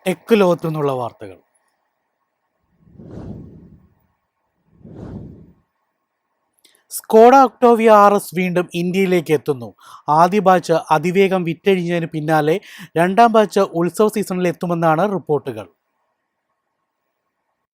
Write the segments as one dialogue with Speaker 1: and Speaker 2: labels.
Speaker 1: Tech ലോകത്തു നിന്നുള്ള വാർത്തകൾ. സ്കോഡ ഒക്ടോവിയ RS വീണ്ടും ഇന്ത്യയിലേക്ക് എത്തുന്നു. ആദ്യ ബാച്ച് അതിവേഗം വിറ്റഴിഞ്ഞതിന് പിന്നാലെ രണ്ടാം ബാച്ച് ഉത്സവ സീസണിൽ എത്തുമെന്നാണ് റിപ്പോർട്ടുകൾ.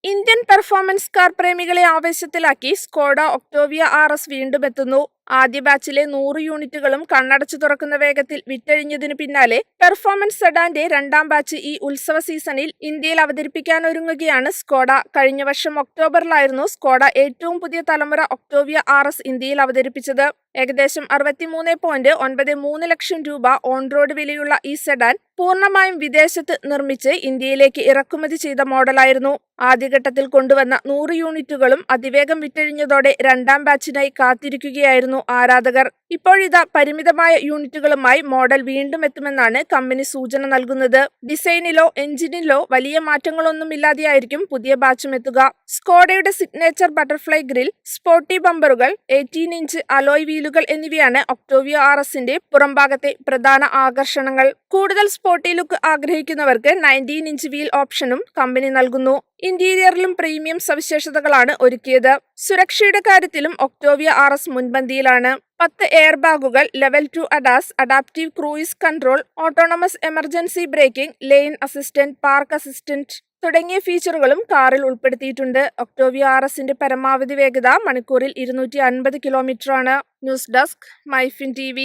Speaker 2: ഇന്ത്യൻ പെർഫോമൻസ് കാർ പ്രേമികളെ ആവേശത്തിലാക്കി സ്കോഡ ഒക്ടോവിയ RS വീണ്ടും എത്തുന്നു. ആദ്യ ബാച്ചിലെ 100 യൂണിറ്റുകളും കണ്ണടച്ചു തുറക്കുന്ന വേഗത്തിൽ വിറ്റഴിഞ്ഞതിനു പിന്നാലെ പെർഫോമൻസ് സെഡാന്റെ രണ്ടാം ബാച്ച് ഈ ഉത്സവ സീസണിൽ ഇന്ത്യയിൽ അവതരിപ്പിക്കാനൊരുങ്ങുകയാണ് സ്കോഡ. കഴിഞ്ഞ വർഷം ഒക്ടോബറിലായിരുന്നു സ്കോഡ ഏറ്റവും പുതിയ തലമുറ ഒക്ടോവിയ RS ഇന്ത്യയിൽ അവതരിപ്പിച്ചത്. ഏകദേശം 63.93 ലക്ഷം രൂപ ഓൺ റോഡ് വിലയുള്ള ഈ സെഡാൻ പൂർണ്ണമായും വിദേശത്ത് നിർമ്മിച്ച് ഇന്ത്യയിലേക്ക് ഇറക്കുമതി ചെയ്ത മോഡലായിരുന്നു. ആദ്യഘട്ടത്തിൽ കൊണ്ടുവന്ന 100 യൂണിറ്റുകളും അതിവേഗം വിറ്റഴിഞ്ഞതോടെ രണ്ടാം ബാച്ചിനായി കാത്തിരിക്കുകയായിരുന്നു ആരാധകർ. ഇപ്പോഴിതാ പരിമിതമായ യൂണിറ്റുകളുമായി മോഡൽ വീണ്ടും എത്തുമെന്നാണ് കമ്പനി സൂചന നൽകുന്നത്. ഡിസൈനിലോ എഞ്ചിനിലോ വലിയ മാറ്റങ്ങളൊന്നുമില്ലാതെയായിരിക്കും പുതിയ ബാച്ചും എത്തുക. സ്കോഡയുടെ സിഗ്നേച്ചർ ബട്ടർഫ്ലൈ ഗ്രിൽ, സ്പോർട്ടി ബമ്പറുകൾ, 18-ഇഞ്ച് അലോയ് വീലുകൾ എന്നിവയാണ് ഒക്ടോവിയ RSന്റെ പുറംഭാഗത്തെ പ്രധാന ആകർഷണങ്ങൾ. കൂടുതൽ സ്പോർട്ടി ലുക്ക് ആഗ്രഹിക്കുന്നവർക്ക് 19-ഇഞ്ച് വീൽ ഓപ്ഷനും കമ്പനി നൽകുന്നു. ഇന്റീരിയറിലും പ്രീമിയം സവിശേഷതകളാണ് ഒരുക്കിയത്. സുരക്ഷയുടെ കാര്യത്തിലും ഒക്ടോവിയ RS മുൻപന്തിയിലാണ്. 10 എയർ ബാഗുകൾ, level 2 ADAS, adaptive cruise control, autonomous emergency braking, lane assistant, park assistant തുടങ്ങിയ ഫീച്ചറുകളും കാറിൽ ഉൾപ്പെടുത്തിയിട്ടുണ്ട്. ഒക്ടോവിയ RSന്റെ പരമാവധി വേഗത മണിക്കൂറിൽ 250 കിലോമീറ്ററാണ്. News desk, MyFin TV.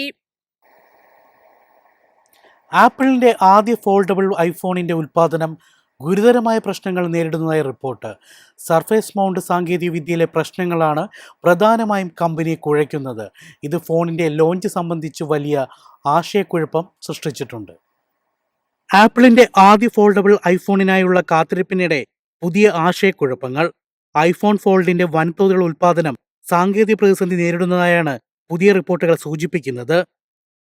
Speaker 1: ആപ്പിളിന്റെ ആദ്യ ഫോൾഡബിൾ ഐഫോണിന്റെ ഉൽപ്പാദനം ഗുരുതരമായ പ്രശ്നങ്ങൾ നേരിടുന്നതായി റിപ്പോർട്ട്. സർഫേസ് മൗണ്ട് സാങ്കേതികവിദ്യയിലെ പ്രശ്നങ്ങളാണ് പ്രധാനമായും കമ്പനിയെ കുഴയ്ക്കുന്നത്. ഇത് ഫോണിന്റെ ലോഞ്ച് സംബന്ധിച്ച് വലിയ ആശയക്കുഴപ്പം സൃഷ്ടിച്ചിട്ടുണ്ട്. ആപ്പിളിന്റെ ആദ്യ ഫോൾഡബിൾ ഐഫോണിനായുള്ള കാത്തിരിപ്പിനിടെ പുതിയ ആശയക്കുഴപ്പങ്ങൾ. ഐഫോൺ ഫോൾഡിന്റെ വൻതോതിലുള്ള ഉൽപ്പാദനം സാങ്കേതിക പ്രതിസന്ധി നേരിടുന്നതായാണ് പുതിയ റിപ്പോർട്ടുകൾ സൂചിപ്പിക്കുന്നത്.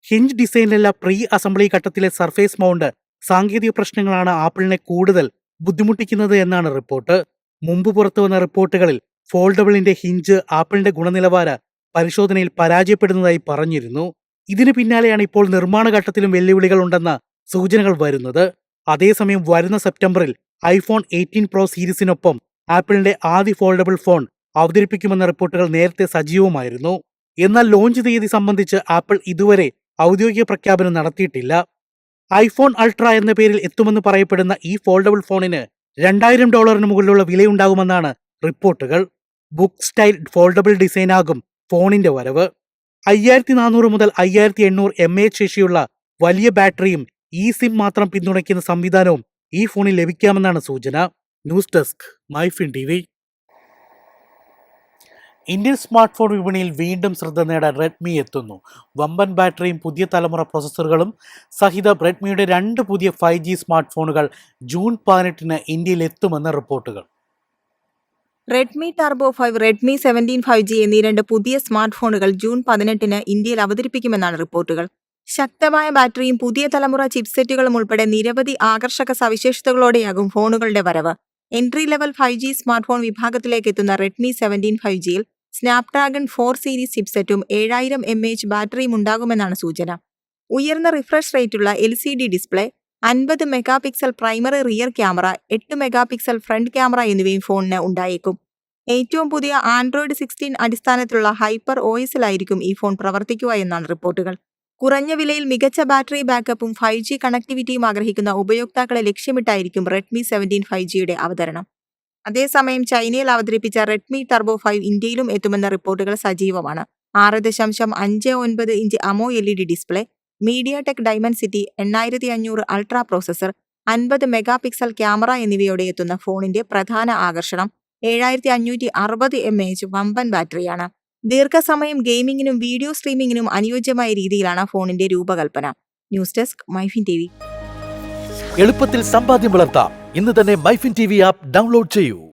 Speaker 1: ഹിഞ്ച് ഡിസൈനിലുള്ള പ്രീ അസംബ്ലി ഘട്ടത്തിലെ സർഫേസ് മൗണ്ട് സാങ്കേതിക പ്രശ്നങ്ങളാണ് ആപ്പിളിനെ കൂടുതൽ ബുദ്ധിമുട്ടിക്കുന്നത് എന്നാണ് റിപ്പോർട്ട്. മുമ്പ് പുറത്തുവന്ന റിപ്പോർട്ടുകളിൽ ഫോൾഡബിളിന്റെ ഹിഞ്ച് ആപ്പിളിന്റെ ഗുണനിലവാര പരിശോധനയിൽ പരാജയപ്പെടുന്നതായി പറഞ്ഞിരുന്നു. ഇതിന് പിന്നാലെയാണ് ഇപ്പോൾ നിർമ്മാണ ഘട്ടത്തിലും വെല്ലുവിളികൾ ഉണ്ടെന്ന സൂചനകൾ വരുന്നത്. അതേസമയം വരുന്ന സെപ്റ്റംബറിൽ ഐഫോൺ 18 Pro സീരീസിനൊപ്പം ആപ്പിളിന്റെ ആദ്യ ഫോൾഡബിൾ ഫോൺ അവതരിപ്പിക്കുമെന്ന റിപ്പോർട്ടുകൾ നേരത്തെ സജീവമായിരുന്നു. എന്നാൽ ലോഞ്ച് തീയതി സംബന്ധിച്ച് ആപ്പിൾ ഇതുവരെ ഔദ്യോഗിക പ്രഖ്യാപനം നടത്തിയിട്ടില്ല. ഐഫോൺ അൾട്ര എന്ന പേരിൽ എത്തുമെന്ന് പറയപ്പെടുന്ന ഈ ഫോൾഡബിൾ ഫോണിന് $2000 മുകളിലുള്ള വിലയുണ്ടാകുമെന്നാണ് റിപ്പോർട്ടുകൾ. ബുക്ക് സ്റ്റൈൽ ഫോൾഡബിൾ ഡിസൈനാകും ഫോണിന്റെ വരവ്. 5400 മുതൽ 5800 mAh ശേഷിയുള്ള വലിയ ബാറ്ററിയും സിം മാത്രം പിന്തുണയ്ക്കുന്ന സംവിധാനവും ഈ ഫോണിൽ ലഭിക്കാമെന്നാണ് സൂചന. News desk, MyFin TV. Indian smart phone വിപണിയിൽ വീണ്ടും ശ്രദ്ധ നേടാൻ റെഡ്മി എത്തുന്നു. വമ്പൻ ബാറ്ററിയും പുതിയ തലമുറ പ്രോസസ്സറുകളും സഹിതം റെഡ്മിയുടെ 2 പുതിയ 5G സ്മാർട്ട് ഫോണുകൾ ജൂൺ 18-ന് ഇന്ത്യയിൽ എത്തുമെന്ന് റിപ്പോർട്ടുകൾ.
Speaker 3: റെഡ്മി ടർബോ 5, റെഡ്മി 17 5G എന്നീ 2 പുതിയ സ്മാർട്ട് ഫോണുകൾ ജൂൺ 18-ന് ഇന്ത്യയിൽ അവതരിപ്പിക്കുമെന്നാണ് റിപ്പോർട്ടുകൾ. ശക്തമായ ബാറ്ററിയും പുതിയ തലമുറ ചിപ്സെറ്റുകളും ഉൾപ്പെടെ നിരവധി ആകർഷക സവിശേഷതകളോടെയാകും ഫോണുകളുടെ വരവ്. Entry level 5G smart phone വിഭാഗത്തിലേക്ക് എത്തുന്ന റെഡ്മി 17 5Gയിൽ സ്നാപ്ഡ്രാഗൺ 4 സീരീസ് ചിപ്സെറ്റും 7000 mAh ബാറ്ററിയും ഉണ്ടാകുമെന്നാണ് സൂചന. ഉയർന്ന റിഫ്രഷ് റേറ്റുള്ള LCD display, 50 mega pixel primary rear camera, 8 mega pixel front camera എന്നിവയും ഫോണിന് ഉണ്ടായേക്കും. ഏറ്റവും പുതിയ ആൻഡ്രോയിഡ് 16 അടിസ്ഥാനത്തിലുള്ള ഹൈപ്പർ OSലായിരിക്കും ഈ ഫോൺ പ്രവർത്തിക്കുക എന്നാണ് റിപ്പോർട്ടുകൾ. കുറഞ്ഞ വിലയിൽ മികച്ച ബാറ്ററി ബാക്കപ്പും 5G കണക്ടിവിറ്റിയും ആഗ്രഹിക്കുന്ന ഉപയോക്താക്കളെ ലക്ഷ്യമിട്ടായിരിക്കും റെഡ്മി 17 5Gയുടെ അവതരണം. അതേസമയം ചൈനയിൽ അവതരിപ്പിച്ച റെഡ്മി ടർബോ 5 ഇന്ത്യയിലും എത്തുമെന്ന റിപ്പോർട്ടുകൾ സജീവമാണ്. 6.59 inch AMO LED display, MediaTek Dimensity 8500 ultra processor, 50 mega pixel camera എന്നിവയോടെ എത്തുന്ന ഫോണിന്റെ പ്രധാന ആകർഷണം 7560 mAh വമ്പൻ ബാറ്ററിയാണ്. ദീർഘസമയം ഗെയിമിങ്ങിനും വീഡിയോ സ്ട്രീമിങ്ങിനും അനുയോജ്യമായ രീതിയിലാണ് ഫോണിന്റെ രൂപകൽപ്പന. News desk, MyFin TV.
Speaker 4: എളുപ്പത്തിൽ സമ്പാദ്യം വളർത്താം. ഇന്ന് തന്നെ മൈഫിൻ TV ആപ്പ് ഡൗൺലോഡ് ചെയ്യൂ.